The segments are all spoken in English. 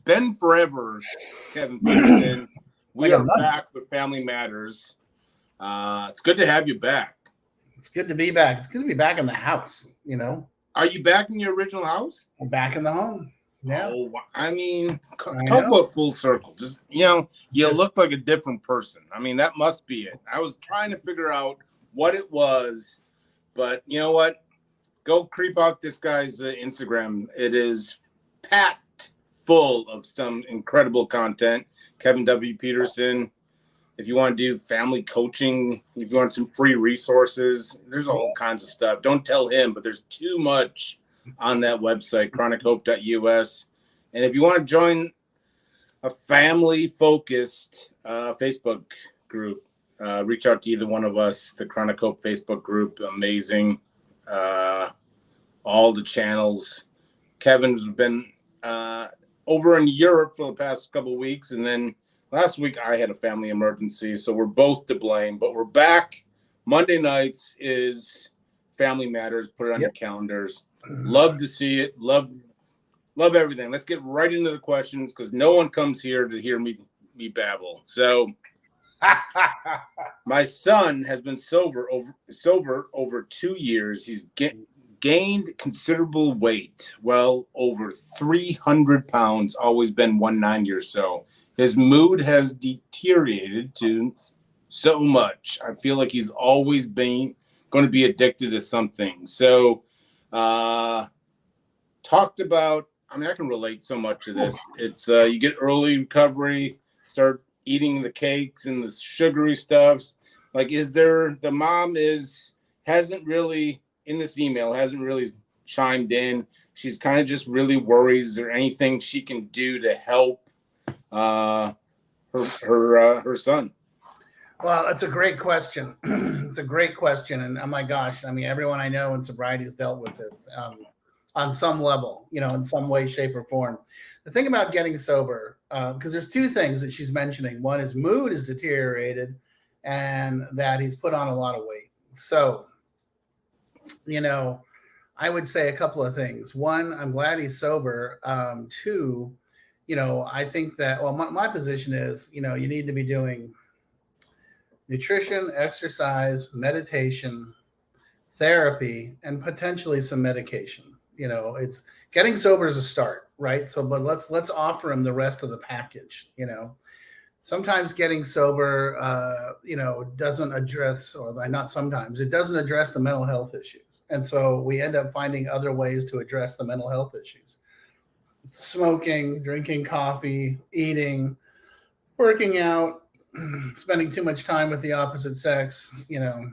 been forever, Kevin Petersen. We are back with Family Matters. It's good to have you back. It's good to be back. It's good to be back in the house, you know. Are you back in your original house? I'm back in the home. Yeah. Oh, I mean, talk about full circle. Just, you look like a different person. I mean, that must be it. I was trying to figure out what it was, but you know what? Go creep out this guy's Instagram. It is packed full of some incredible content. Kevin W. Petersen. If you want to do family coaching, if you want some free resources, there's all kinds of stuff. Don't tell him, but there's too much on that website, chronichope.us. And if you want to join a family-focused Facebook group, reach out to either one of us. The Chronic Hope Facebook group, amazing. All the channels. Kevin's been over in Europe for the past couple of weeks, and then last week I had a family emergency, so we're both to blame. But we're back. Monday nights is Family Matters. Put it on your calendars. Love to see it. Love everything. Let's get right into the questions because no one comes here to hear me babble. So my son has been sober over 2 years. He's gained considerable weight, well over 300 pounds, always been 190 or so. His mood has deteriorated to so much. I feel like he's always been going to be addicted to something. So talked about, I mean, I can relate so much to this. It's you get early recovery, start eating the cakes and the sugary stuffs. Like, the mom hasn't really in this email hasn't really chimed in. She's kind of just really worried. Is there anything she can do to help her son? Well, it's a great question. It's a great question. And oh my gosh, I mean, everyone I know in sobriety has dealt with this on some level, in some way, shape, or form. The thing about getting sober, because there's two things that she's mentioning. One is mood is deteriorated and that he's put on a lot of weight. So, I would say a couple of things. One, I'm glad he's sober. Two, I think that, well, my position is, you need to be doing nutrition, exercise, meditation, therapy, and potentially some medication. It's getting sober is a start, right? So, but let's offer him the rest of the package. Sometimes getting sober, doesn't address, or not sometimes, it doesn't address the mental health issues. And so we end up finding other ways to address the mental health issues. Smoking, drinking coffee, eating, working out, spending too much time with the opposite sex, you know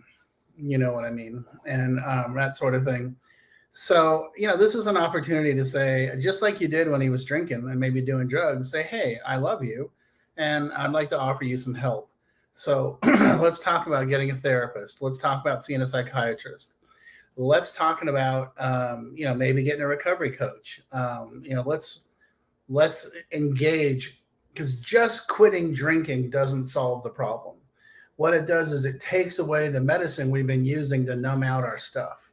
what I mean, and that sort of thing. So, this is an opportunity to say, just like you did when he was drinking and maybe doing drugs, say, hey, I love you. And I'd like to offer you some help. So let's talk about getting a therapist. Let's talk about seeing a psychiatrist. Let's talk about, maybe getting a recovery coach. Let's engage, because just quitting drinking doesn't solve the problem. What it does is it takes away the medicine we've been using to numb out our stuff.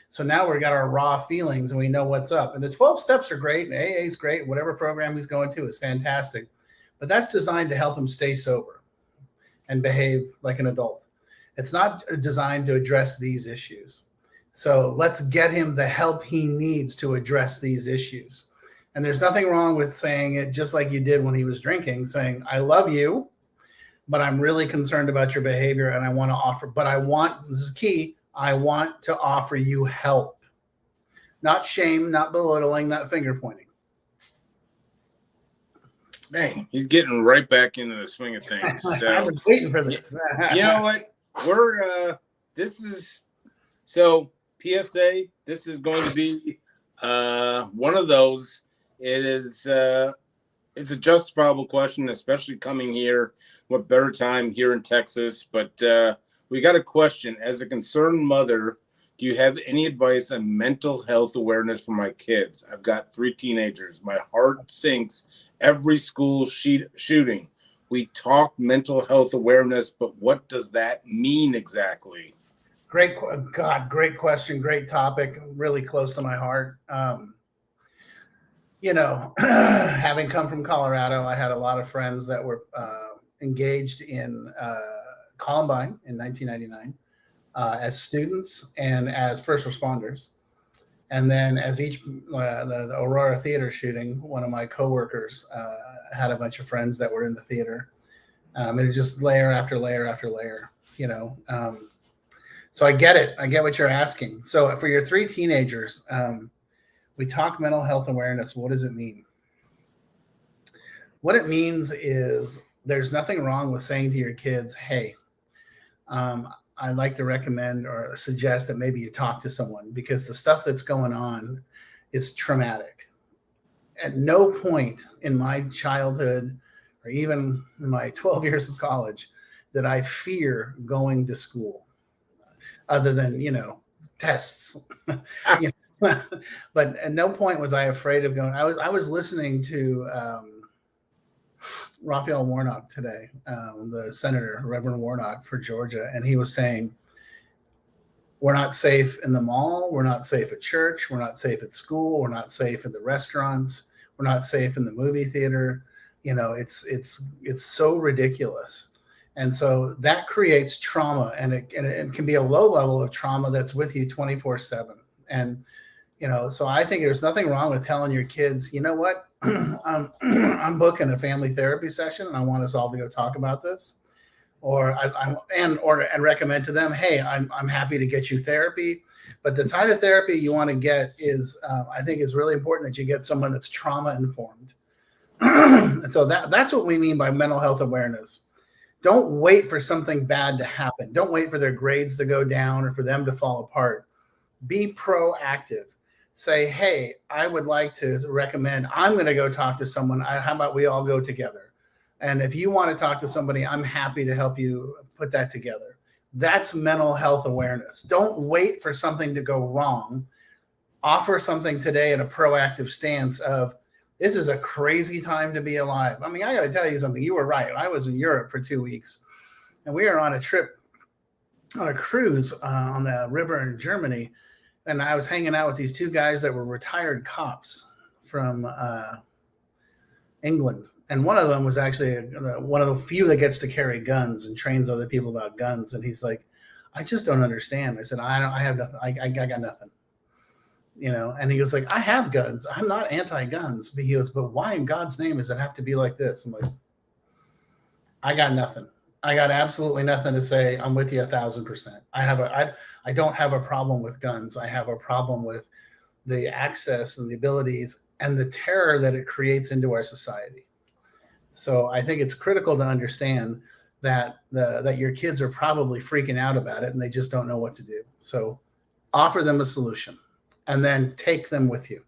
So now we've got our raw feelings and we know what's up. And the 12 steps are great and AA is great. Whatever program he's going to is fantastic. But that's designed to help him stay sober and behave like an adult. It's not designed to address these issues. So let's get him the help he needs to address these issues. And there's nothing wrong with saying it just like you did when he was drinking, saying, I love you, but I'm really concerned about your behavior and I want to offer, this is key, I want to offer you help. Not shame, not belittling, not finger pointing. Man, he's getting right back into the swing of things. So, I've been waiting for this. You know what? PSA, this is going to be one of those. It's a justifiable question, especially coming here. What better time here in Texas? But we got a question. As a concerned mother, do you have any advice on mental health awareness for my kids? I've got 3 teenagers. My heart sinks every school shooting. We talk mental health awareness, but what does that mean exactly? Great question. Great topic. Really close to my heart. Having come from Colorado, I had a lot of friends that were engaged in Columbine in 1999 as students and as first responders. And then as the Aurora Theater shooting, one of my coworkers had a bunch of friends that were in the theater. And it just layer after layer after layer, So I get it. I get what you're asking. So for your 3 teenagers, we talk mental health awareness. What does it mean? What it means is there's nothing wrong with saying to your kids, hey, I'd like to recommend or suggest that maybe you talk to someone, because the stuff that's going on is traumatic. At no point in my childhood or even in my 12 years of college did I fear going to school, other than, tests. But at no point was I afraid of going. I was listening to Raphael Warnock today, the senator, Reverend Warnock for Georgia, and he was saying, we're not safe in the mall, we're not safe at church, we're not safe at school, we're not safe in the restaurants, we're not safe in the movie theater. It's so ridiculous. And so that creates trauma, and it can be a low level of trauma that's with you 24/7. And so I think there's nothing wrong with telling your kids, you know what, I'm booking a family therapy session and I want us all to go talk about this, or and recommend to them, hey, I'm happy to get you therapy, but the kind of therapy you want to get is, I think it's really important that you get someone that's trauma informed. So that's what we mean by mental health awareness. Don't wait for something bad to happen. Don't wait for their grades to go down or for them to fall apart. Be proactive. Say, hey, I would like to recommend, I'm going to go talk to someone. How about we all go together? And if you want to talk to somebody, I'm happy to help you put that together. That's mental health awareness. Don't wait for something to go wrong. Offer something today in a proactive stance of, this is a crazy time to be alive. I mean, I got to tell you something. You were right. I was in Europe for 2 weeks, and we were on a trip, on a cruise on the river in Germany. And I was hanging out with these 2 guys that were retired cops from England. And one of them was actually one of the few that gets to carry guns and trains other people about guns. And he's like, I just don't understand. I said, I have nothing. I got nothing. And he goes like, I have guns. I'm not anti-guns. But he goes, but why in God's name does it have to be like this? I'm like, I got nothing. I got absolutely nothing to say. I'm with you 1,000%. I don't have a problem with guns. I have a problem with the access and the abilities and the terror that it creates into our society. So I think it's critical to understand that that your kids are probably freaking out about it and they just don't know what to do. So offer them a solution and then take them with you.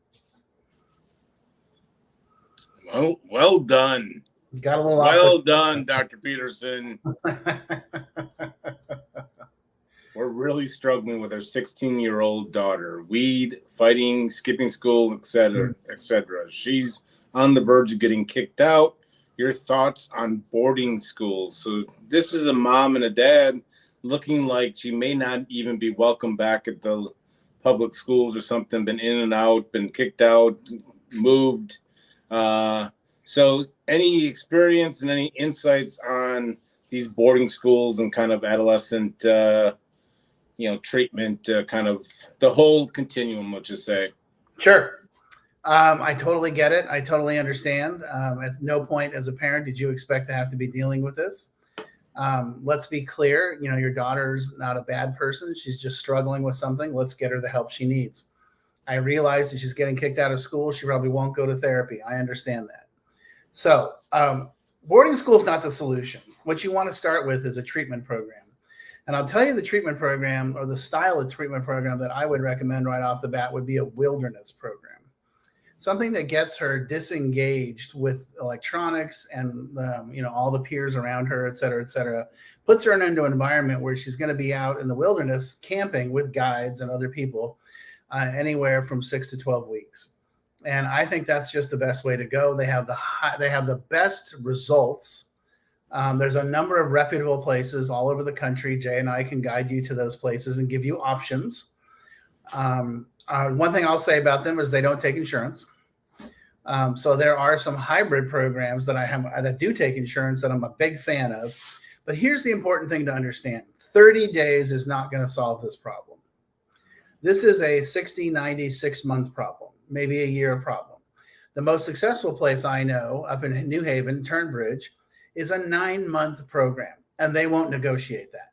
Well done. Got a little well done, Dr. Petersen. We're really struggling with our 16-year-old daughter. Weed, fighting, skipping school, etc., etc. She's on the verge of getting kicked out. Your thoughts on boarding schools? So this is a mom and a dad looking like she may not even be welcome back at the public schools or something, been in and out, been kicked out, moved. So any experience and any insights on these boarding schools and kind of adolescent, treatment, kind of the whole continuum, let's just say? Sure. I totally get it. I totally understand. At no point as a parent did you expect to have to be dealing with this. Let's be clear. Your daughter's not a bad person. She's just struggling with something. Let's get her the help she needs. I realize that she's getting kicked out of school. She probably won't go to therapy. I understand that. So boarding school is not the solution. What you want to start with is a treatment program. And I'll tell you the treatment program, or the style of treatment program that I would recommend right off the bat, would be a wilderness program. Something that gets her disengaged with electronics and all the peers around her, et cetera, puts her into an environment where she's going to be out in the wilderness camping with guides and other people anywhere from 6 to 12 weeks. And I think that's just the best way to go. They have the best results. There's a number of reputable places all over the country. Jay and I can guide you to those places and give you options. One thing I'll say about them is they don't take insurance. So there are some hybrid programs that I have that do take insurance that I'm a big fan of. But here's the important thing to understand. 30 days is not going to solve this problem. This is a 60, 90, 6-month problem, maybe a year problem. The most successful place I know up in New Haven, Turnbridge, is a 9-month program, and they won't negotiate that.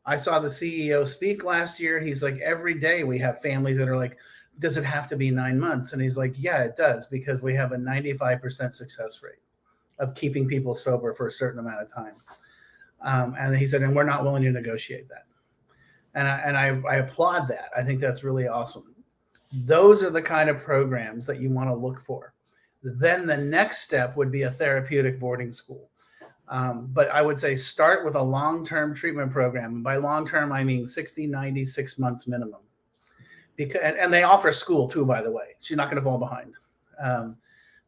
I saw the CEO speak last year. He's like, every day we have families that are like, does it have to be 9 months? And he's like, yeah, it does, because we have a 95% success rate of keeping people sober for a certain amount of time. And he said, and we're not willing to negotiate that. And I applaud that. I think that's really awesome. Those are the kind of programs that you want to look for. Then the next step would be a therapeutic boarding school. But I would say start with a long-term treatment program. And by long-term, I mean 60, 90, 6 months minimum. And they offer school too, by the way. She's not going to fall behind.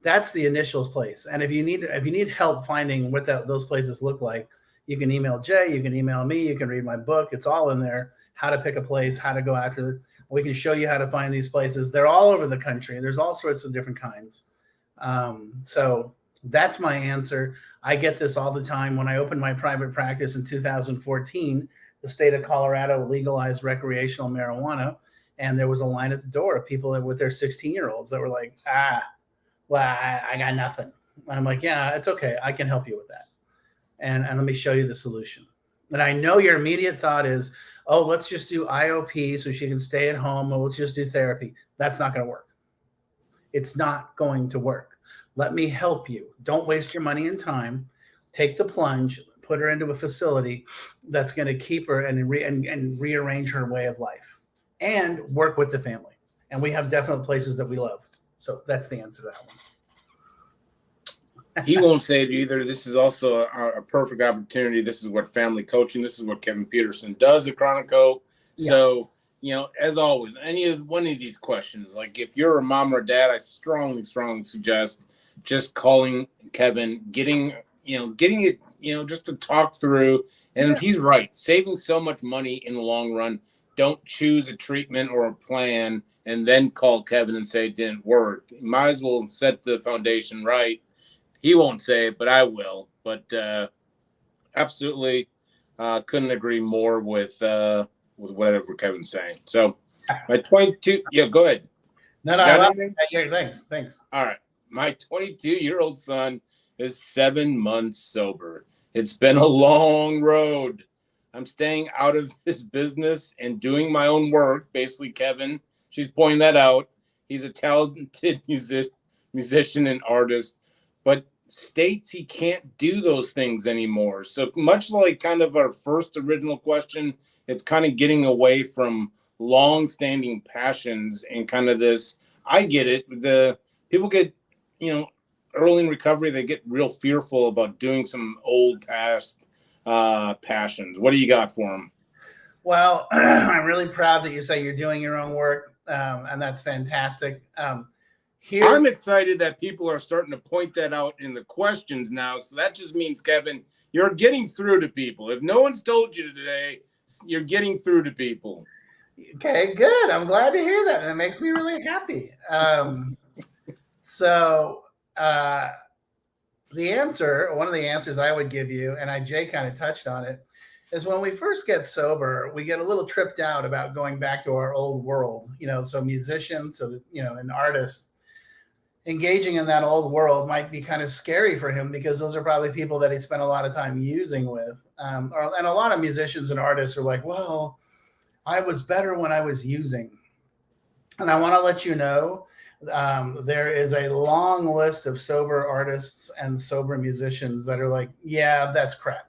That's the initial place. And if you need help finding what those places look like, you can email Jay, you can email me, you can read my book. It's all in there. How to pick a place, how to go after it. We can show you how to find these places. They're all over the country. There's all sorts of different kinds. So that's my answer. I get this all the time. When I opened my private practice in 2014, the state of Colorado legalized recreational marijuana. And there was a line at the door of people with their 16-year-olds that were like, well, I got nothing. And I'm like, yeah, it's okay. I can help you with that. And let me show you the solution. And I know your immediate thought is, oh, let's just do IOP so she can stay at home, or let's just do therapy. That's not going to work. It's not going to work. Let me help you. Don't waste your money and time. Take the plunge, put her into a facility that's going to keep her and rearrange her way of life, and work with the family. And we have definite places that we love. So that's the answer to that one. He won't say it either. This is also a perfect opportunity. This is what family coaching, this is what Kevin Petersen does at Chronico. Yeah. So, as always, one of these questions, like if you're a mom or dad, I strongly suggest just calling Kevin, getting it, just to talk through. And if he's right, saving so much money in the long run, don't choose a treatment or a plan and then call Kevin and say it didn't work. You might as well set the foundation right. He won't say it, but I will. But absolutely couldn't agree more with whatever Kevin's saying. So my 22, go ahead. No, thanks. All right. My 22-year-old son is 7 months sober. It's been a long road. I'm staying out of his business and doing my own work. Basically, Kevin, she's pointing that out. He's a talented musician and artist, but states he can't do those things anymore. So much like kind of our first original question, it's kind of getting away from long-standing passions and kind of this. I get it. The people get, early in recovery, they get real fearful about doing some old past passions. What do you got for them? Well, I'm really proud that you say you're doing your own work, and that's fantastic. I'm excited that people are starting to point that out in the questions now. So that just means, Kevin, you're getting through to people. If no one's told you today, you're getting through to people. Okay, good. I'm glad to hear that. And it makes me really happy. One of the answers I would give you, and Jay kind of touched on it, is when we first get sober, we get a little tripped out about going back to our old world. So musicians, and artists, engaging in that old world might be kind of scary for him because those are probably people that he spent a lot of time using with. And a lot of musicians and artists are like, well, I was better when I was using. And I want to let you know, there is a long list of sober artists and sober musicians that are like, yeah, that's crap.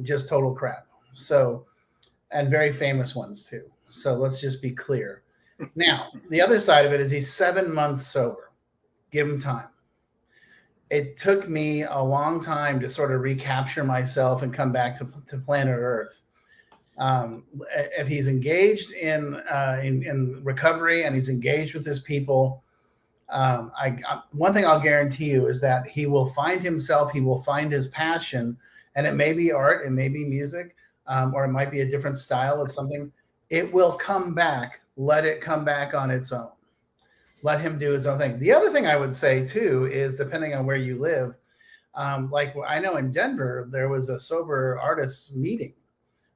Just total crap. So, and very famous ones too. So let's just be clear. Now, the other side of it is he's 7 months sober. Give him time. It took me a long time to sort of recapture myself and come back to planet Earth. If he's engaged in recovery and he's engaged with his people, one thing I'll guarantee you is that he will find himself, he will find his passion, and it may be art, it may be music, or it might be a different style of something. It will come back. Let it come back on its own. let him do his own thing. The other thing I would say too is, depending on where you live, like I know in Denver, there was a sober artists meeting.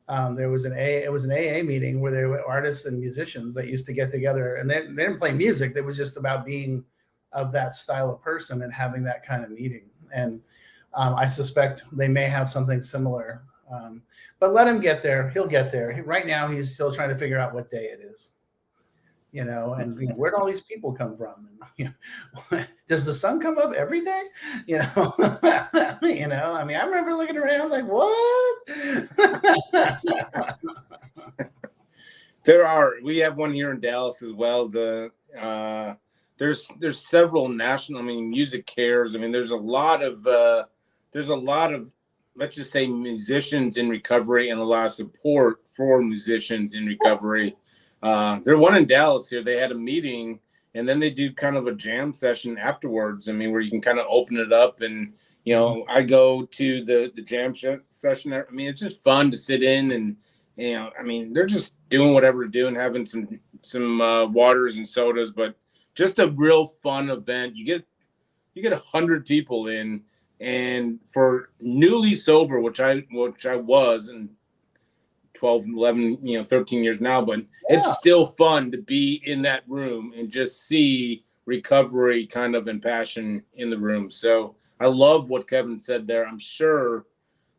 There was it was an AA meeting where there were artists and musicians that used to get together, and they didn't play music. It was just about being of that style of person and having that kind of meeting. And I suspect they may have something similar. But let him get there. He'll get there. Right now, he's still trying to figure out what day it is. And where'd all these people come from? And, does the sun come up every day? I mean, I remember looking around like, what? We have one here in Dallas as well. There's several national, Music Cares. There's a lot of let's just say musicians in recovery and a lot of support for musicians in recovery. There one in Dallas here. They had a meeting, and then they do kind of a jam session afterwards. Where you can kind of open it up, and I go to the jam session. It's just fun to sit in, and they're just doing whatever they're doing, having some waters and sodas, but just a real fun event. You get 100 people in, and for newly sober, which I was, and 12, 11, 13 years now, but it's still fun to be in that room and just see recovery kind of and passion in the room. So I love what Kevin said there. I'm sure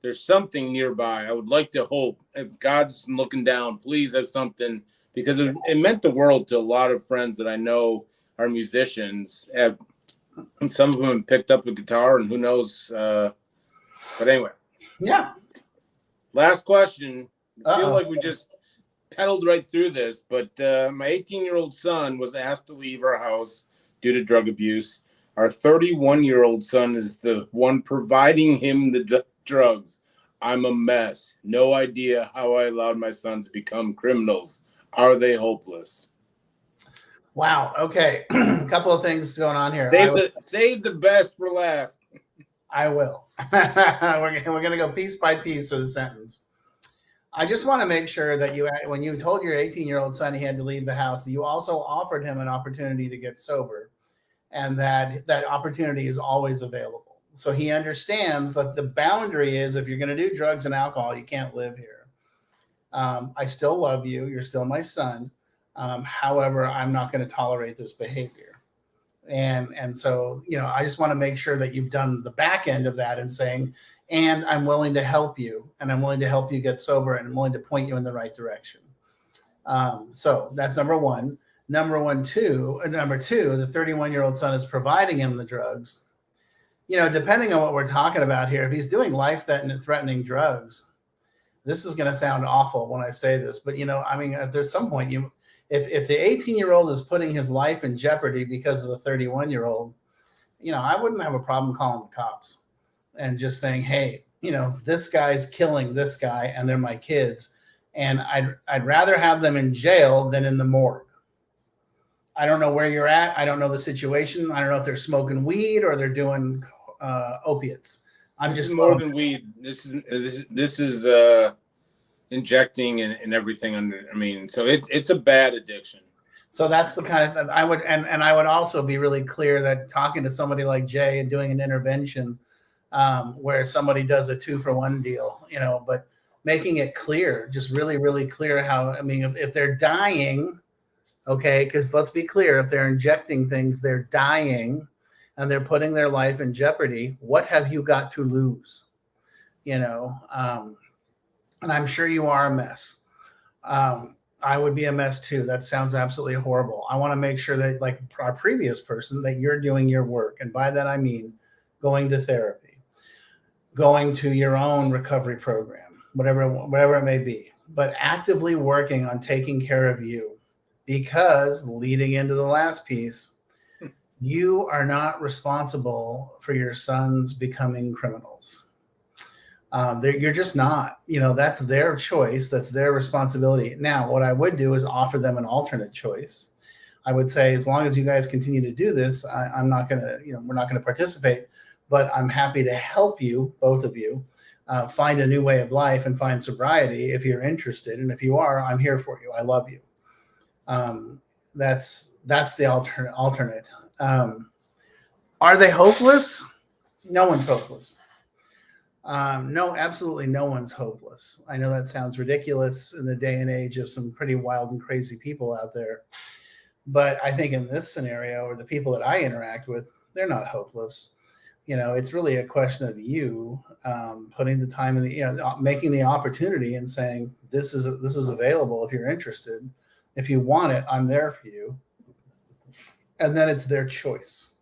there's something nearby. I would like to hope, if God's looking down, please have something, because it meant the world to a lot of friends that I know are musicians. And some of them have picked up a guitar, and who knows. But anyway. Yeah. Last question. I feel like we just pedaled right through this, but my 18-year-old son was asked to leave our house due to drug abuse. Our 31-year-old son is the one providing him the drugs. I'm a mess. No idea how I allowed my son to become criminals. Are they hopeless? Wow. Okay. A couple of things going on here. Save the best for last. I will. We're going to go piece by piece with the sentence. I just want to make sure that when you told your 18-year-old son he had to leave the house, you also offered him an opportunity to get sober, and that opportunity is always available. So he understands that the boundary is, if you're going to do drugs and alcohol, you can't live here. I still love you. You're still my son. However, I'm not going to tolerate this behavior. And so, I just want to make sure that you've done the back end of that and saying, and I'm willing to help you, and I'm willing to help you get sober, and I'm willing to point you in the right direction. So that's number one. Number two, the 31-year-old son is providing him the drugs. Depending on what we're talking about here, if he's doing life-threatening drugs, this is going to sound awful when I say this, but there's some point if the 18-year-old is putting his life in jeopardy because of the 31-year-old, I wouldn't have a problem calling the cops and just saying, hey, this guy's killing this guy, and they're my kids, and I'd rather have them in jail than in the morgue. I don't know where you're at. I don't know the situation. I don't know if they're smoking weed or they're doing opiates. I'm just more than weed. This is injecting and everything under. So it's a bad addiction. So that's the kind of I would, and I would also be really clear that talking to somebody like Jay and doing an intervention where somebody does a 2-for-1 deal, but making it clear, just really, really clear how, if they're dying, okay, because let's be clear, if they're injecting things, they're dying and they're putting their life in jeopardy. What have you got to lose? And I'm sure you are a mess. I would be a mess too. That sounds absolutely horrible. I want to make sure that, like our previous person, that you're doing your work. And by that, I mean going to therapy, going to your own recovery program, whatever it may be, but actively working on taking care of you, because leading into the last piece, you are not responsible for your sons becoming criminals. You're just not, that's their choice. That's their responsibility. Now, what I would do is offer them an alternate choice. I would say, as long as you guys continue to do this, I'm not going to, we're not going to participate, but I'm happy to help you, both of you, find a new way of life and find sobriety if you're interested. And if you are, I'm here for you. I love you. That's the alternate. Are they hopeless? No one's hopeless. No, absolutely no one's hopeless. I know that sounds ridiculous in the day and age of some pretty wild and crazy people out there. But I think in this scenario, or the people that I interact with, they're not hopeless. It's really a question of you putting the time in making the opportunity and saying, this is available if you're interested. If you want it, I'm there for you. And then it's their choice.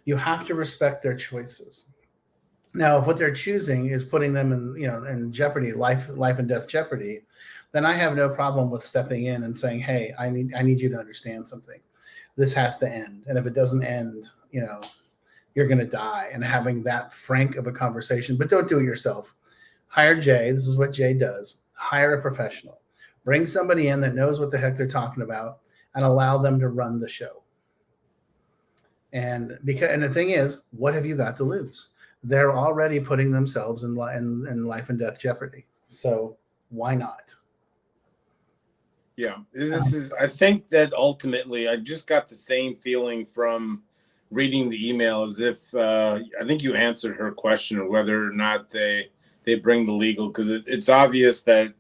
You have to respect their choices. Now, if what they're choosing is putting them in jeopardy, life and death jeopardy, then I have no problem with stepping in and saying, hey, I need you to understand something. This has to end. And if it doesn't end, you're going to die, and having that frank of a conversation. But don't do it yourself. Hire Jay. This is what Jay does. Hire a professional. Bring somebody in that knows what the heck they're talking about, and allow them to run the show. And the thing is, what have you got to lose? They're already putting themselves in life and death jeopardy. So why not? Yeah, I think that ultimately I just got the same feeling from reading the email as if I think you answered her question of whether or not they bring the legal, because it's obvious that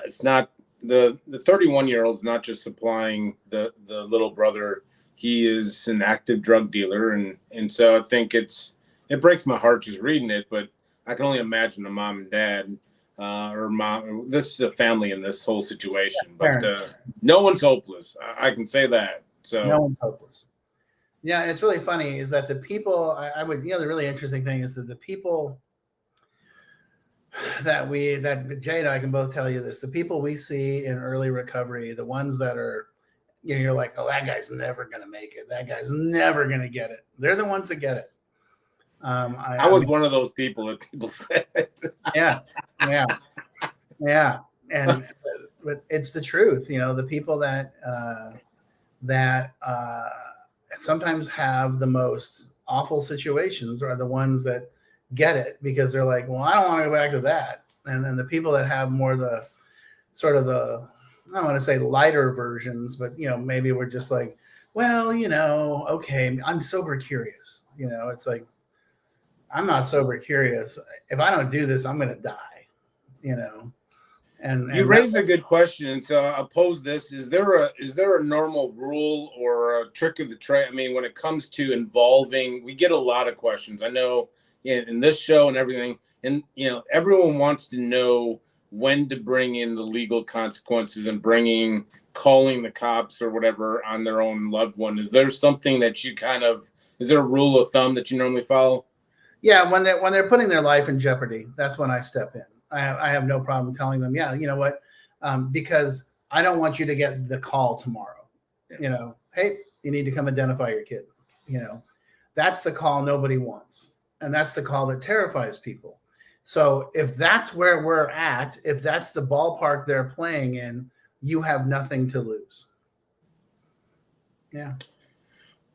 it's not the 31-year-old's not just supplying the little brother. He is an active drug dealer, and so I think it breaks my heart just reading it, but I can only imagine the mom and dad or mom. This is a family in this whole situation, but no one's hopeless. I can say that. So no one's hopeless. Yeah, and it's really funny is that the people I would, the really interesting thing is that the people that Jay and I can both tell you this, the people we see in early recovery, the ones that are, you're like, oh, that guy's never going to make it. That guy's never going to get it. They're the ones that get it. I was one of those people that people said. Yeah. And but it's the truth. The people that sometimes have the most awful situations are the ones that get it, because they're like, well, I don't want to go back to that. And then the people that have more the sort of the, I don't want to say lighter versions, but maybe we're just like, well, okay, I'm sober curious. It's like, I'm not sober curious. If I don't do this, I'm going to die. And you raised a good question, and so I'll pose this: is there a normal rule or a trick of the trade? I mean, when it comes to involving, we get a lot of questions. I know in this show and everything, and everyone wants to know when to bring in the legal consequences and calling the cops or whatever on their own loved one. Is there something that you is there a rule of thumb that you normally follow? Yeah, when they're putting their life in jeopardy, that's when I step in. I have no problem telling them, yeah, you know what, because I don't want you to get the call tomorrow. Yeah. Hey, you need to come identify your kid. That's the call nobody wants, and that's the call that terrifies people. So if that's where we're at, if that's the ballpark they're playing in, you have nothing to lose. Yeah.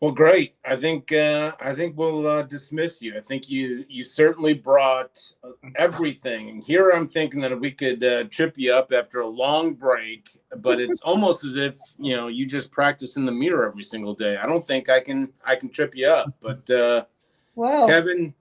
Well, great. I think we'll dismiss you. I think you certainly brought everything. Here I'm thinking that we could trip you up after a long break, but it's almost as if you just practice in the mirror every single day. I don't think I can trip you up, but well, Kevin,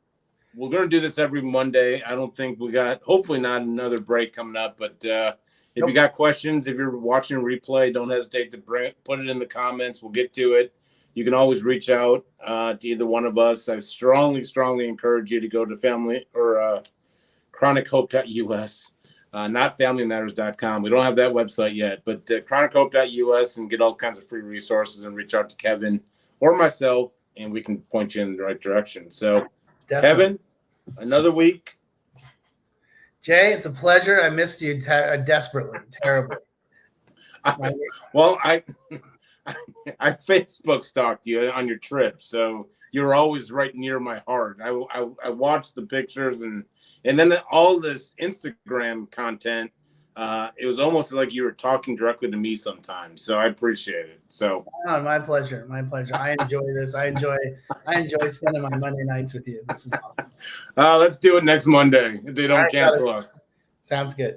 we're going to do this every Monday. I don't think hopefully not another break coming up, but if you got questions, if you're watching a replay, don't hesitate to put it in the comments. We'll get to it. You can always reach out to either one of us. I strongly, strongly encourage you to go to family or chronichope.us, not familymatters.com. We don't have that website yet, but chronichope.us, and get all kinds of free resources and reach out to Kevin or myself, and we can point you in the right direction. So, definitely. Kevin, another week. Jay, it's a pleasure. I missed you desperately, terribly. I Facebook stalked you on your trip, so you're always right near my heart. I watched the pictures and then all this Instagram content. It was almost like you were talking directly to me sometimes. So I appreciate it. So my pleasure. I enjoy this. I enjoy spending my Monday nights with you. This is awesome. Let's do it next Monday if they don't cancel us. Sounds good.